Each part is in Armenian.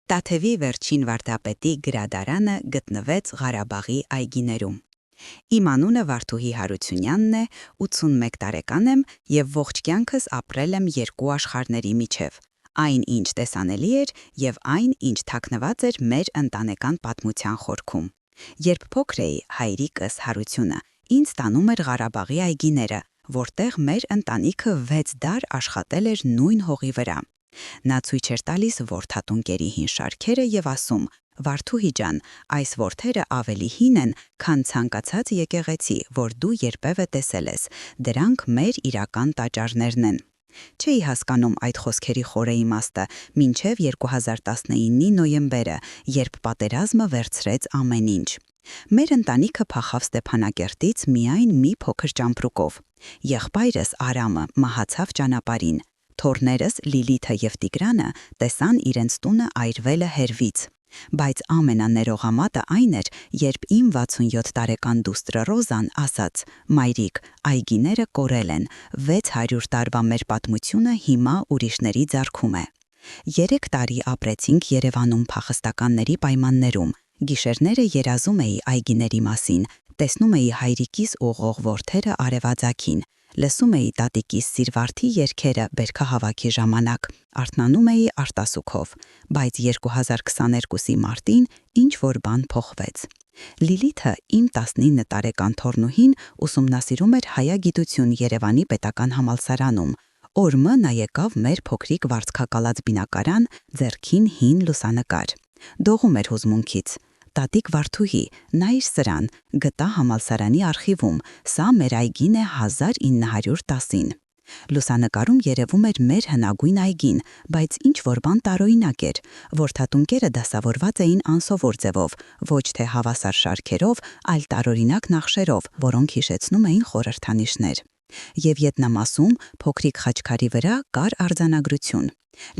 Տաթևի վերջին վարդապետի գրադարանը գտնվեց Ղարաբաղի այգիներում։ Իմ անունը Վարդուհի Հարությունյանն է, 81 տարեկան եմ և ողջ կյանքս ապրել եմ երկու աշխարհների միջև, այն ինչ տեսանելի էր և այն ինչ թաքնված էր մեր ընտանեկան պատմության խորքում։ Երբ փոքր էի, հայրիկս Հարությունը ինձ տանում էր Ղարաբաղի այգիները, որտեղ մեր ընտանիքը 6 դար աշխատել էր նույն հողի վրա։ Նա ցույց էր տալիս որդատունկերի հին շարքերը և ասում. «Վարդուհի ջան, այս որդերը ավելի հին են, քան ցանկացած եկեղեցի, որ դու երբևէ տեսել ես, դրանք մեր իրական տաճարներն են»։ Չէի հասկանում այդ խոսքերի խորը իմաստը, մինչև 2019-ի նոյեմբերը, երբ պատերազմը վերցրեց ամեն ինչ։ Մեր ընտանիքը փախավ Ստեփանակերտից միայն մի փոքր ճամպրուկով։ Եղբայրս Արամը մահացավ ճանապարհին։ Թոռներս Լիլիթը և Տիգրանը տեսան իրենց տունը այրվելը հեռվից։ Բայց ամենաներողամատը այն էր, երբ իմ 67 տարեկան դուստրը Ռոզան ասաց. «Մայրիկ, այգիները կորել են, 600 տարվա մեր պատմությունը հիմա ուրիշների ձեռքում է»։ 3 տարի ապրեցինք Երևանում փախստականների պայմաններում։ Գիշերները երազում էի այգիների մասին, տեսնում էի հայրիկիս ուղղող որդերը արևածագին, լսում էի տատիկիս սիրվարդի երգերը բերքահավաքի ժամանակ, արթնանում էի արտասուքով, բայց 2022-ի մարտին ինչ-որ բան փոխվեց։ Լիլիթը, իմ 19 տարեկան թոռնուհին, ուսումնասիրում էր հայագիտություն Երևանի պետական համալսարանում։ Օրը նա եկավ մեր փոքրիկ վարձքակալած բնակարան, ձեռքին հին լուսանկար։ Դողում էր հուզմունքից. «Տատիկ Վարդուհի, նայիր սրան, գտա համալսարանի արխիվում, սա մեր այգին է 1910-ին»։ Լուսանկարում երևում էր մեր հնագույն այգին, բայց ինչ-որ բան տարօրինակ էր։ Որդատունկերը դասավորված էին անսովոր ձևով, ոչ թե հավասար շարքերով, այլ տարօրինակ նախշերով, որոնք հիշեցնում էին խորհրդանիշներ։ Եվ ետնամասում, փոքրիկ խաչքարի վրա կար արձանագրություն։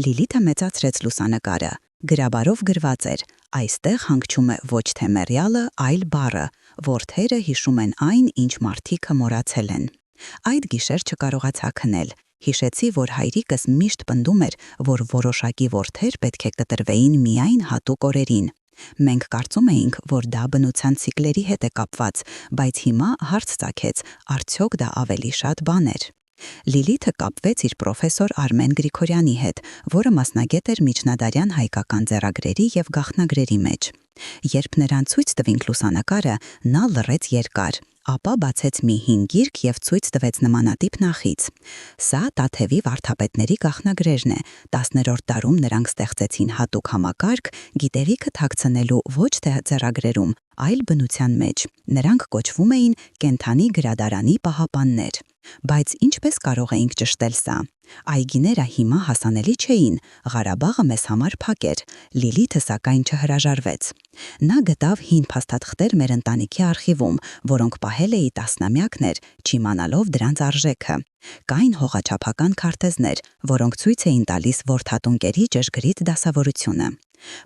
Լիլիթը մեծացրեց լուսանկարը։ Գրաբարով գրված էր. «Այստեղ հանգչում է ոչ թե մեռյալը, այլ բառը, որդերը հիշում են այն, ինչ մարդիկը մոռացել են»։ Այդ գիշեր չկարողացա քնել։ Հիշեցի, որ հայրիկս միշտ պնդում էր, որ որոշակի որդեր պետք է կտրվեին միայն հատուկ օրերին։ Մենք կարծում էինք, որ դա բնության ցիկլերի հետ է կապված, բայց հիմա հարց ծագեց, արդյոք դա ավելի շատ բան էր։ Լիլիթը կապվեց իր պրոֆեսոր Արմեն Գրիգորյանի հետ, որը մասնագետ էր միջնադարյան հայկական ձեռագրերի և գաղտնագրերի մեջ։ Երբ նրան ցույց տվինք լուսանկարը, նա լռեց երկար, ապա բացեց մի հին գիրք և ցույց տվեց նմանատիպ նախից։ Սա Տաթևի վարդապետների գաղտնագրերն է, 10-րդ դարում նրանք ստեղծեցին հատուկ համակարգ, գիտելիքը թաքցնելու ոչ թե ձեռագրերում, այլ բնության մեջ։ Նրանք կոչվում էին կենդանի գրադարանի պահապաններ։ Բայց ինչպես կարող էինք ճշտել սա։ Այգիները հիմա հասանելի չէին, Ղարաբաղը մեզ համար փակ էր, Լիլիթը սակայն չհրաժարվեց։ Նա գտավ հին փաստաթղթեր մեր ընտանիքի արխիվում, որոնք պահել էի տասնամյակներ, չիմանալով դրանց արժեքը։ Կային հողաչափական քարտեզներ, որոնք ցույց էին տալիս որդատունկերի ճշգրիտ դասավորությունը։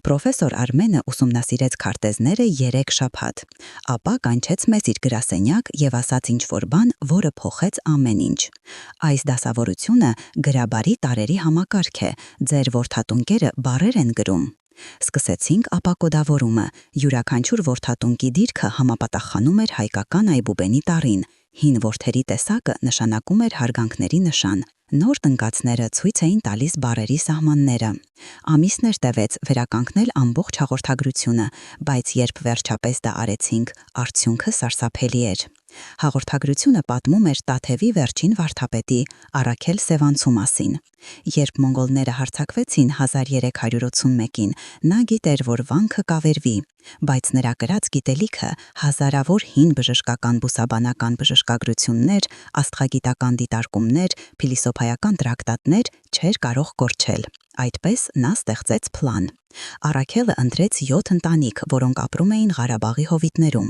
Պրոֆեսոր Արմենը ուսումնասիրեց քարտեզները 3 շաբաթ, ապա կանչեց մեզ իր գրասենյակ և ասաց ինչ-որ բան, որը փոխեց ամեն ինչ։ «Այս դասավորությունը գրաբարի տարերի համակարգ է, ձեր որդատունկերը բառեր են գրում»։ Սկսեցինք ապակոդավորումը։ Յուրաքանչյուր որդատունկի դիրքը համապատասխանում էր հայկական այբուբենի տառին։ Հին որդերի տեսակը նշանակում էր հարգանքների նշան։ Նոր տնկացները ցույց էին տալիս բառերի սահմանները։ Ամիսներ տևեց վերականգնել ամբողջ հաղորդագրությունը, բայց երբ վերջապես դա արեցինք, արդյունքը սարսափելի էր։ Հաղորդագրությունը պատմում էր Տաթևի վերջին վարդապետի Առաքել Սևանցու մասին։ Երբ մոնգոլները հարձակվեցին 1381-ին, նա գիտեր, որ վանքը կավերվի, բայց նրա կրած գիտելիքը հազարավոր հին բժշկական բուսաբանական բժշկագրություններ, աստղագիտական դիտարկումներ, փիլիսոփայական տրակտատներ չէր կարող կորչել։ Այդպես նա ստեղծեց պլան։ Առաքելը ընտրեց 7 ընտանիք, որոնք ապրում էին Ղարաբաղի հովիտներում։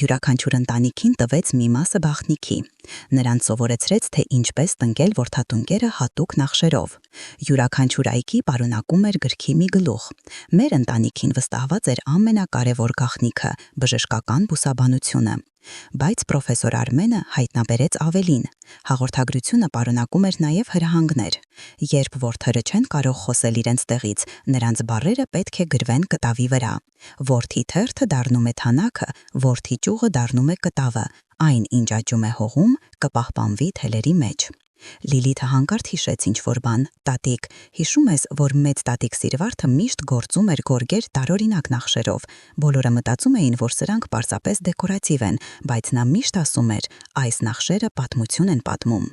Յուրաքանչյուր ընտանիքին տվեց մի մասը բաղտնիքի։ Նրանց սովորեցրեց, թե ինչպես տնկել որդատունկերը հատուկ նախշերով։ Յուրաքանչյուր այգի պարունակում էր գրքի մի գլուխ։ Մեր ընտանիքին վստահված էր ամենակարևոր գաղտնիքը՝ բժշկական բուսաբանությունը։ Բայց պրոֆեսոր Արմենը հայտնաբերեց ավելին։ Հաղորդագրությունը պարունակում էր նաև հրահանգներ։ Երբ որդերը չեն կարող խոսել իրենց տեղից, նրանց բառերը պետք է գրվեն կտավի վրա։ Որդի թերթը դառնում է թանակը, որդի ճյուղը դառնում է կտավը, այն, ինչ աճում է հողում, կպահպանվի թելերի մեջ։ Լիլիթը հանկարծ հիշեց ինչ-որ բան. «Տատիկ, հիշում ես, որ մեծ տատիկ Սիրվարդը միշտ գործում էր գորգեր տարօրինակ նախշերով։ Բոլորը մտածում էին, որ սրանք պարզապես դեկորատիվ են, բայց նա միշտ ասում էր. այս նախշերը պատմություն են պատմում»։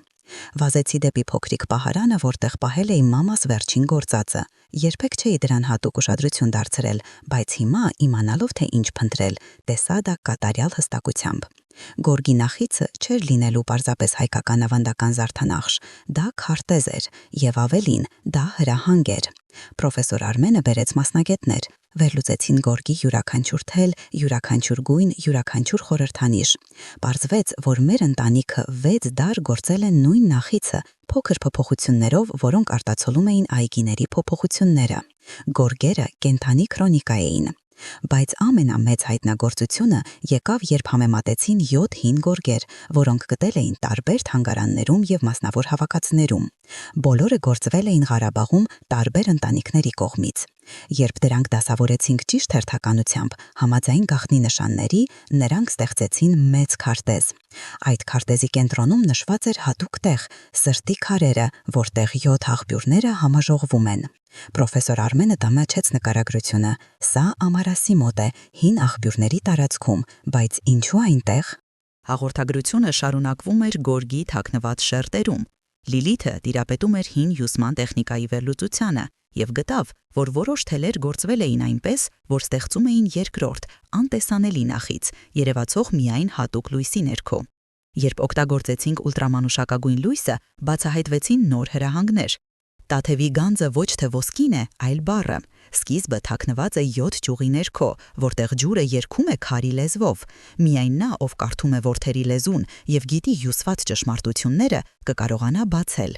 Վազեցի դեպի փոքրիկ պահարանը, որտեղ պահել էի մամաս վերջին գործածը։ Երբեք չէի դրան հատուկ ուշադրություն դարձրել, բայց հիմա, իմանալով թե ինչ փնտրել, տեսա դա կատարյալ հստակությամբ։ Գորգի նախիցը չէր լինելու պարզապես հայկական ավանդական զարդանախշ, դա քարտեզ էր, եւ ավելին, դա հրահանգ էր։ Պրոֆեսոր Արմենը բերեց մասնագետներ, վերլուծեցին գորգի յուրաքանչյուր թել, յուրաքանչյուր գույն, յուրաքանչյուր խորհրդանիշ։ Պարզվեց, որ մեր ընտանիքը 6 դար գործել է նույն նախիցը, փոքր փոփոխություններով, որոնք արտացոլում էին այգիների փոփոխությունները։ Գորգերը կենդանի քրոնիկա էին։ Բայց ամենամեծ հայտնագործությունը եկավ, երբ համեմատեցին 7 հին գորգեր, որոնք գտել էին տարբեր թանգարաններում եւ մասնավոր հավաքածներում։ Բոլորը գործվել էին Ղարաբաղում տարբեր ընտանիքների կողմից։ Երբ դրանք դասավորեցինք ճիշտ հերթականությամբ, համաձայն գաղտնի նշանների, նրանք ստեղծեցին մեծ քարտեզ։ Այդ քարտեզի կենտրոնում նշված էր հատուկ տեղ՝ սրտի քարերը, որտեղ 7 աղբյուրները համաժողվում են։ Պրոֆեսոր Արմենը դամաչեց նկարագրությունը։ Սա Ամարասի մոտ է, հին աղբյուրների տարածքում, բայց ինչու այնտեղ։ Հաղորդագրությունը շարունակվում էր գորգի թաքնված շերտերում։ Լիլիթը տիրապետում էր հին հյուսման տեխնիկայի վերլուծությանը եւ գտավ, որ որոշ թելեր գործվել էին այնպես, որ ստեղծում էին երկրորդ, անտեսանելի նախից, երևացող միայն հատուկ լույսի ներքո։ Երբ օգտագործեցինք ուլտրամանուշակագույն լույսը, բացահայտվեցին նոր հրահանգներ։ Տաթևի գանձը ոչ թե ոսկին է, այլ բառը։ Սկիզբը թաքնված է 7 ճյուղի ներքո, որտեղ ջուրը երգում է քարի լեզվով։ Միայն նա, ով կարդում է որդերի լեզուն եւ գիտի հյուսված ճշմարտությունները, կկարողանա բացել։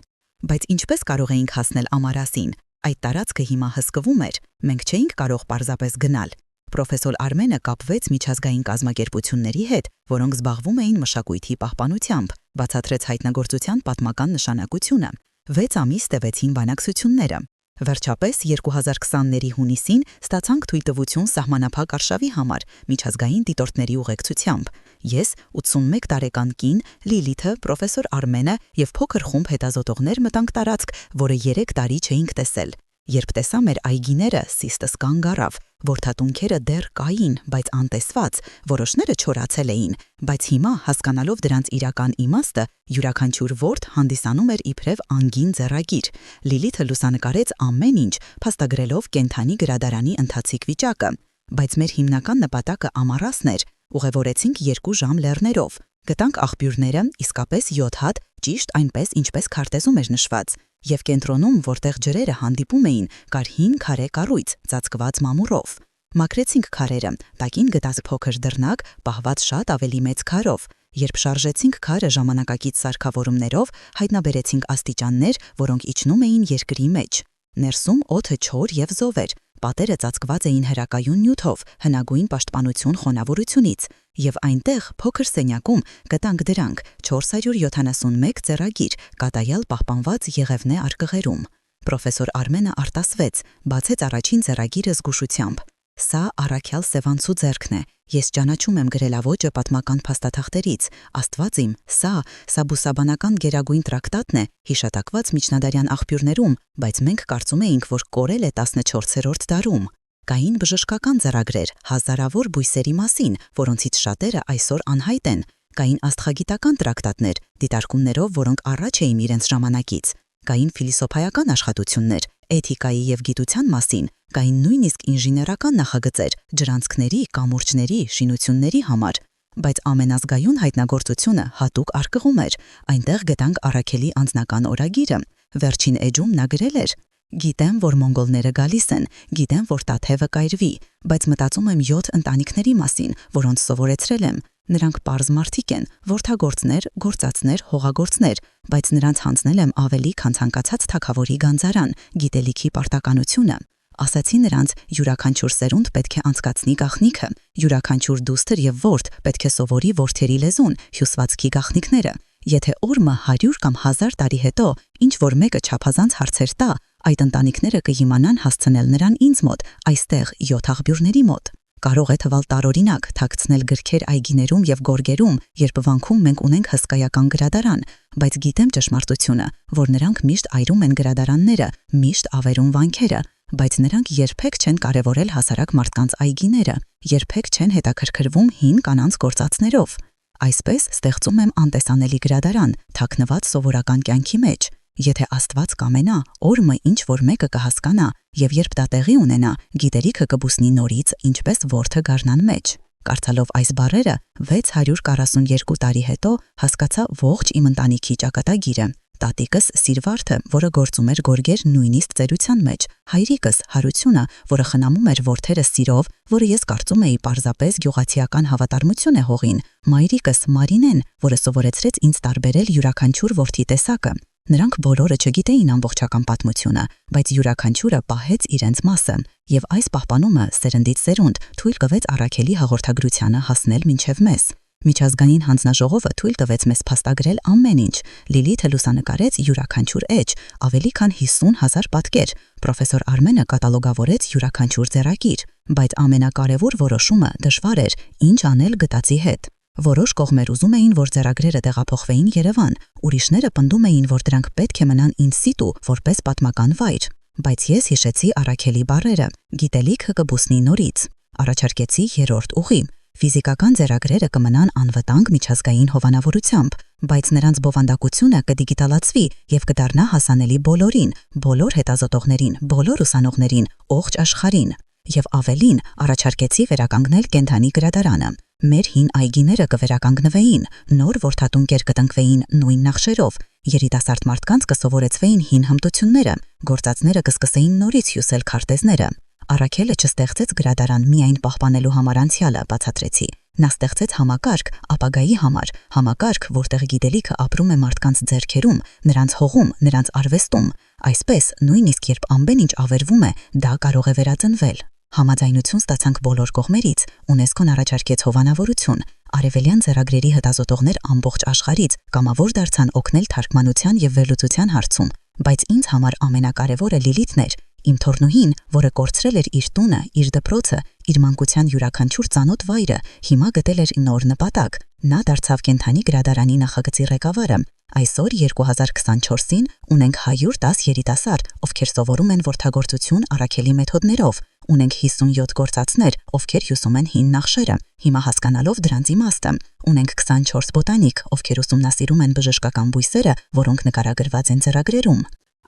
Բայց ինչպես կարող էինք հասնել Ամարասին։ Այդ տարածքը հիմա հսկվում էր, մենք չէինք կարող պարզապես գնալ։ Պրոֆեսոր Արմենը կապվեց միջազգային կազմակերպությունների հետ, որոնք զբաղվում էին մշակույթի պահպանությամբ, բացատրեց հայտնագործության պատմական նշանակությունը։ 6 ամիս տևեցին բանակցությունները։ Վերջապես 2020-ների հունիսին ստացանք թույլտվություն սահմանափակ արշավի համար միջազգային դիտորդների ուղեկցությամբ։ Ես, 81 տարեկան կին, Լիլիթը, պրոֆեսոր Արմենը եւ փոքր խումբ հետազոտողներ մտանք տարածք, որը 3 տարի չէինք տեսել։ Երբ տեսա մեր այգիները, սիստս կանգ առավ, որդատունքերը դեռ կային, բայց անտեսված, որոշները չորացել էին, բայց հիմա, հասկանալով դրանց իրական իմաստը, յուրաքանչյուր ворդ հանդիսանում էր իբրև անգին ձեռագիր։ Լիլիթը լուսանկարեց ամեն ինչ, փաստագրելով կենդանի գրադարանի ընթացիկ վիճակը։ Բայց մեր հիմնական նպատակը Ամարասն էր։ Ուղևորեցինք 2 ժամ լեռներով։ Գտանք աղբյուրները, իսկապես 7 հատ, ճիշտ այնպես, ինչպես քարտեզում էր նշված։ Եվ կենտրոնում, որտեղ ջրերը հանդիպում էին, կար հին քարե կառույց, ծածկված մամուրով։ Մաքրեցինք քարերը, տակին գտած փոքր դռնակ, պահված շատ ավելի մեծ քարով։ Երբ շարժեցինք քարը ժամանակակից սարքավորումներով, հայտնաբերեցինք աստիճաններ, որոնք իջնում էին երկրի մեջ։ Ներսում օդը չոր եւ զով էր, պատերը ծածկված էին հրակայուն նյութով, հնագույն պաշտպանություն խոնավորությունից, եւ այնտեղ փոքր սենյակում գտանք դրանք 471 ձեռագիր, կատարյալ պահպանված Եղևնե արկղերում։ Պրոֆեսոր Արմենը արտասվեց, բացեց առաջին ձեռագիրը զգուշությամբ։ Սա Առաքյալ Սևանցու ձեռքն է։ Ես ճանաչում եմ գրելավոճը պատմական փաստաթղթերից։ Աստված իմ, սա բուսաբանական գերագույն տրակտատն է, հիշատակված միջնադարյան աղբյուրներում, բայց մենք կարծում էինք, որ կորել է 14-րդ դարում։ Կային բժշկական ձեռագրեր, հազարավոր բույսերի մասին, որոնցից շատերը այսօր անհայտ են։ Կային աստղագիտական տրակտատներ, դիտարկումներով, որոնք առաջ էին իրենց ժամանակից։ Կային ֆիլիսոփայական աշխատություններ, էթիկայի եւ գիտության մասին, կային նույնիսկ ինժեներական նախագծեր, ջրանցքների, կամուրջների, շինությունների համար։ Բայց ամենազգայուն հայտնագործությունը հատուկ արկղում էր։ Այնտեղ գտանք Առաքելի անձնական օրագիրը։ Վերջին էջում նա գրել էր. «Գիտեմ, որ մոնգոլները գալիս են, գիտեմ, որ Տաթևը կայրվի, բայց մտածում եմ 7 ընտանիքների մասին, որոնց սովորեցրել եմ։ Նրանք պարզ մարդիկ են, որդագործներ, գործածներ, հողագործներ, բայց նրանց հանձնել եմ ավելի, քան ցանկացած թագավորի գանձարան, գիտելիքի պարտականությունը։ Ասացի նրանց, յուրաքանչյուր սերունդ պետք է անցկացնի գաղտնիքը, յուրաքանչյուր դուստր եւ ворդ պետք է սովորի որդերի լեզուն, հյուսվածքի գաղտնիքները։ Եթե օրը 100 կամ 1000 տարի հետո ինչ որ մեկը չափազանց հարցեր տա, այդ ընտանիքները կիմանան հասցնել նրան ինձ մոտ, այստեղ 7 աղբյուրների մոտ։ Կարող է թվալ տարօրինակ, թաքցնել գրքեր այգիներում եւ գորգերում, երբ վանքում մենք ունենք հսկայական գրադարան, բայց գիտեմ ճշմարտությունը, որ նրանք միշտ այրում են գրադարանները, միշտ ավերում վանքերը, բայց նրանք երբեք չեն կարևորել հասարակ մարդկանց այգիները, երբեք չեն հետաքրքրվում հին կանանց գործածներով։ Այսպես ստեղծում եմ անտեսանելի գրադարան, թաքնված սովորական կյանքի մեջ։ Եթե Աստված կամենա, օրը ինչ որ մեկը կհասկանա, եւ երբ դա տեղի ունենա, գիտելիքը կբուսնի նորից, ինչպես որդը գարնան մեջ։ Կարդալով այս բառերը 642 տարի հետո հասկացա ողջ իմ ընտանիքի ճակատագիրը։ Տատիկս Սիրվարդը, որը գործում էր գորգեր նույնիսկ ծերության մեջ, հայրիկս Հարությունը, որը խնամում էր որդերը սիրով, որը ես կարծում էի պարզապես գյուղացիական հավատարմություն է հողին, մայրիկս Մարինեն, որը սովորեցրեց ինձ տարբերել յուրաքանչյուր որդի տեսակը։ Նրանք բոլորը չգիտեին ամբողջական պատմությունը, բայց յուրաքանչյուրը պահեց իրենց մասը, եւ այս պահպանումը սերնդից սերունդ թույլ տվեց Առաքելի հաղորդագրությանը հասնել մինչև մեզ։ Միջազգային հանձնաժողովը թույլ տվեց մեզ փաստագրել ամեն ինչ։ Լիլիթը լուսանկարեց յուրաքանչյուր էջ, ավելի քան 50,000 պատկեր։ Պրոֆեսոր Արմենը կատալոգավորեց յուրաքանչյուր ձեռագիր, բայց ամենակարևոր որոշումը դժվար էր՝ ինչ անել գտածի հետ։ Որոշ կողմեր ուզում էին, որ ձեռագրերը տեղափոխվեին Երևան, ուրիշները պնդում էին, որ դրանք պետք է մնան in situ, որպես պատմական վայր։ Բայց ես հիշեցի Առաքելի բառերը՝ գիտելիքը կբուսնի նորից։ Առաջարկեցի երրորդ ուղի։ Ֆիզիկական ձեռագրերը կմնան անվտանգ միջազգային հովանավորությամբ, բայց նրանց բովանդակությունը կդիգիտալացվի եւ կդառնա հասանելի բոլորին, բոլոր հետազոտողներին, բոլոր ուսանողներին, ողջ աշխարհին։ Եվ ավելին, առաջարկեցի վերականգնել կենդանի գրադարանը։ Մեր հին այգիները կվերականգնվեին, նոր որդատունկեր կտնկվեին նույն նախշերով, երիտասարդ մարդկանց կսովորեցվեին հին հմտությունները, գործածները կսկսեին նորից հյուսել քարտեզները։ Առաքելը չստեղծեց գրադարան միայն պահպանելու համար անցյալը, բացատրեցի։ Նա ստեղծեց համակարգ ապագայի համար, համակարգ, որտեղ գիտելիքը ապրում է մարդկանց ձեռքերում, նրանց հողում, նրանց արվեստում։ Այսպես, նույնիսկ երբ ամեն ինչ ավերվում է, դա կարող է վերածնվել։ Համաձայնություն ստացանք բոլոր կողմերից, ՈՒՆԵՍԿՕ-ն առաջարկեց հովանավորություն, արևելյան ձեռագրերի հետազոտողներ ամբողջ աշխարհից կամավոր դարձան օգնել թարգմանության եւ վերլուծության հարցում, բայց ինձ համար ամենակարևորը Լիլիթն էր, իմ թորնուհին, որը կորցրել էր իր տունը, իր դպրոցը, իր մանկության յուրաքանչյուր ծանոթ վայրը, հիմա գտել էր նոր նպատակ։ Նա դարձավ կենդանի գրադարանի նախագծի ղեկավարը։ Այսօր 2024-ին ունենք 110 երիտասարդ, ովքեր սովորում են որդագործություն Առաքելի մեթոդներով, ունենք 57 գործածներ, ովքեր հյուսում են հին նախշերը, հիմա հասկանալով դրանց իմաստը, ունենք 24 բոտանիկ, ովքեր ուսումնասիրում են բժշկական բույսերը, որոնք նկարագրված են ձեռագրերում։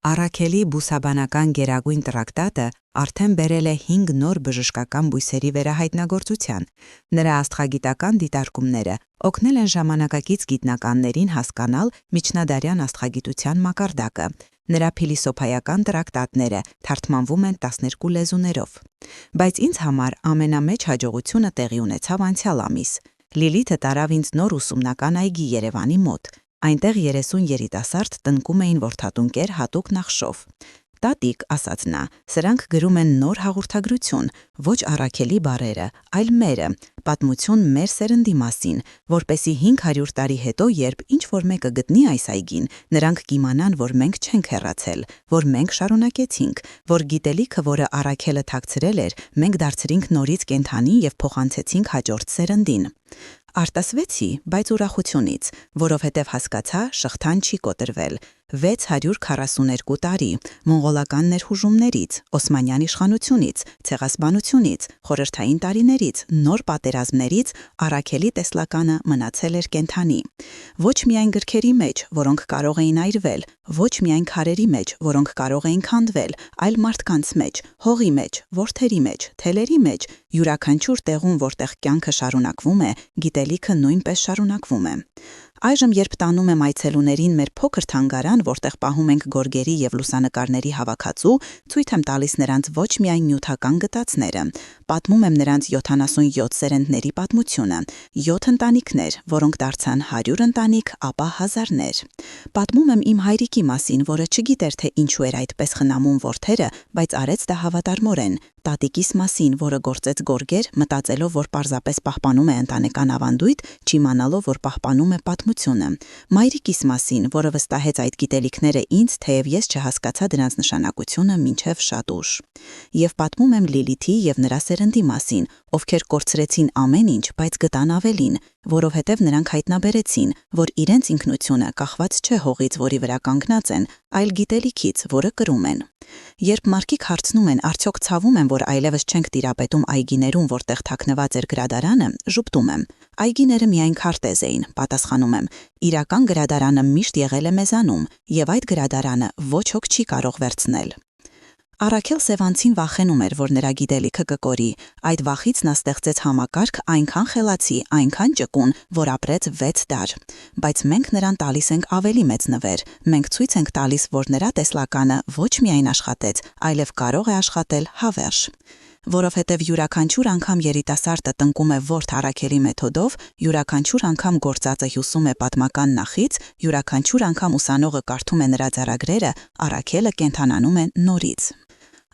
Առաքելի բուսաբանական գերագույն տրակտատը արդեն բերել է 5 նոր բժշկական բույսերի վերահայտնագործության։ Նրա աստղագիտական դիտարկումները օգնել են ժամանակակից գիտնականներին հասկանալ միջնադարյան աստղագիտության մակարդակը։ Նրա փիլիսոփայական տրակտատները թարգմանվում են 12 լեզուներով։ Բայց ինձ համար ամենամեծ հաջողությունը տեղի ունեցավ անցյալ ամիս։ Լիլիթը տարավ ինձ նոր ուսումնական այգի Երևանի մոտ։ Այնտեղ 30 երիտասարդ տնկում էին որդատունկեր հատուկ նախշով։ Տատիկ, ասաց նա, սրանք գրում են նոր հաղորդագրություն, ոչ Առաքելի բառերը, այլ մերը, պատմություն մեր սերնդի մասին, որպեսզի 500 տարի հետո, երբ ինչ որ մեկը գտնի այս այգին, նրանք կիմանան, որ մենք չենք հեռացել, որ մենք շարունակեցինք, որ գիտելիքը, որը Առաքելը թաքցրել էր, մենք դարձրինք նորից կենդանի եւ փոխանցեցինք հաջորդ սերնդին։ Արտասվեցի, բայց ուրախությունից, որովհետև հասկացա, շղթան չի կոտրվել։ 642 տարի, մոնղոլական ներխուժումներից, Օսմանյան իշխանությունից, ցեղասպանությունից, խորհրդային տարիներից, նոր պատերազմներից Առաքելի տեսլականը մնացել էր կենդանի։ Ոչ միայն գրքերի մեջ, որոնք կարող էին այրվել, ոչ միայն քարերի մեջ, որոնք կարող էին քանդվել, այլ մարդկանց մեջ, հողի մեջ, որդերի մեջ, թելերի մեջ, յուրաքանչյուր տեղում, որտեղ կյանքը շարունակվում է, գիտելիքը նույնպես շարունակվում է։ Այժմ երբ տանում եմ այցելուներին մեր փոքր թանգարան, որտեղ պահում ենք գորգերի եւ լուսանկարների հավաքածու, ցույց եմ տալիս նրանց ոչ միայն նյութական գտածները, պատմում եմ նրանց 77 սերնդների պատմությունը, 7 ընտանիքներ, որոնք դարձան 100 ընտանիք, ապա հազարներ։ Պատմում եմ իմ հայրիկի մասին, որը չգիտեր, թե ինչու էր այդպես խնամում որդերը, բայց արեց դա հավատարմորեն, տատիկիս մասին, որը գործեց գորգեր, մտածելով, որ պարզապես պահպանում է ընտանեկան ավանդույթ, չիմանալով, որ պահպանում է պատմությունը, մայրիկիս մասին, որը վստահեց այդ գիտելիքները ինձ, թեև ես չհասկացա դրանց նշանակությունը մինչև շատ ուշ։ Եվ պատմում եմ Լիլիթի եւ նրա սերնդի մասին, ովքեր կորցրեցին ամեն ինչ, բայց գտան ավելին, որովհետև նրանք հայտնաբերեցին, որ իրենց ինքնությունը կախված չէ հողից, որի վրա կանգնած են, այլ գիտելիքից, որը կրում են։ Երբ մարդիկ հարցնում են, արդյոք ցավում եմ, որ այլևս չենք տիրապետում այգիներում, որտեղ թաքնված էր գրադարանը, ժպտում եմ։ Այգիները միայն քարտեզ էին, պատասխանում եմ։ Իրական գրադարանը միշտ եղել է մեզանում, եւ այդ գրադարանը ոչ ոք չի կարող վերցնել։ Առաքել Սևանցին վախենում էր, որ նրա գիտելիքը կկորի, այդ վախից նա ստեղծեց համակարգ այնքան խելացի, այնքան ճկուն, որ ապրեց 6 դար։ Բայց մենք նրան տալիս ենք ավելի մեծ նվեր, մենք ցույց ենք տալիս, որ նրա տեսլականը ոչ միայն աշխատեց, այլև կարող է աշխատել հավերժ։ Որովհետև յուրաքանչյուր անգամ երիտասարդը տնկում է ворթ Առաքելի մեթոդով, յուրաքանչյուր անգամ գործածը հյուսում է պատմական նախից, յուրաքանչյուր անգամ ուսանողը կարդում է նրա ձեռագրերը, Առաքելը կենթանանում է նորից։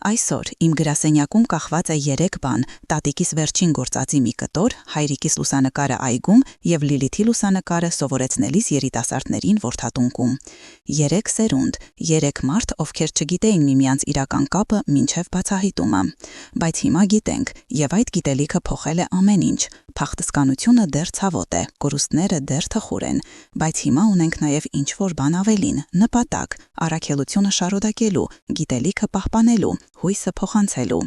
Այսօր իմ գրասենյակում կախված է 3 բան՝ տատիկիս վերջին գործածի մի կտոր, հայրիկիս լուսանկարը այգում եւ Լիլիթի լուսանկարը սովորեցնելիս երիտասարդներին որդատունկում։ 3 սերունդ, 3 մարդ, ովքեր չգիտեին միմյանց իրական կապը մինչև բացահայտումը։ Բայց հիմա գիտենք, եւ այդ գիտելիքը փոխել է ամեն ինչ։ Փախտսկանությունը դեռ ցավոտ է, կորուստները դեռ թխուր են, բայց հիմա ունենք նաև ինչ-որ բան ավելին, նպատակ, առաքելությունը շարունակելու, գիտելիքը պահպանելու, հույսը փոխանցելու։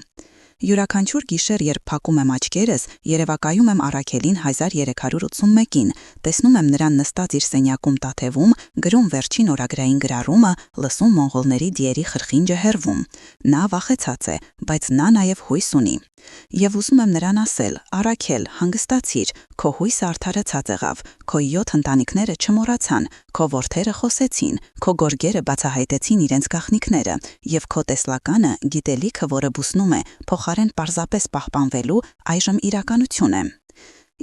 Յուրաքանչյուր գիշեր, երբ փակում եմ աչքերս, երևակայում եմ Առաքելին 1381-ին, տեսնում եմ նրան նստած իր սենյակում տաթևում, գրում վերջին օրագրային գրառումը, լսում մոնղոլների դիերի խրխինջը հեռվում։ Նա վախեցած է, բայց նա նաև հույս ունի։ Եվ ուզում եմ նրան ասել. Առաքել, հանգստացիր, քո հույսը արդարացած եղավ, քո 7 ընտանիքները չմոռացան, քո որդերը խոսեցին, քո գորգերը բացահայտեցին իրենց գաղտնիքները, եւ քո տեսլականը, գիտելիքը, որը բուսնում է, փոխարեն պարզապես պահպանվելու, այժմ իրականություն է։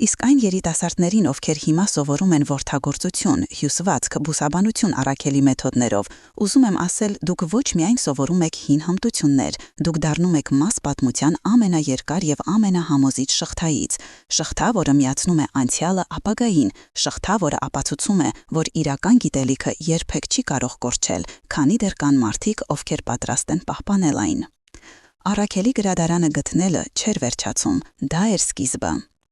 Իսկ այն երիտասարդներին, ովքեր հիմա սովորում են որդագործություն, հյուսվածք, բուսաբանություն Առաքելի մեթոդներով, ուզում եմ ասել, դուք ոչ միայն սովորում եք հին հմտություններ, դուք դառնում եք մաս պատմության ամենաերկար եւ ամենահամոզիչ շղթայից, շղթա, որը միացնում է անցյալը ապագային, շղթա, որը ապացուցում է, որ իրական գիտելիքը երբեք չի կարող կորչել, քանի դեռ կան մարդիկ, ովքեր պատրաստ են պահպանել այն։ Առաքելի գրադարանը գտնելը չէր վերջացում, դա էր սկիզբը։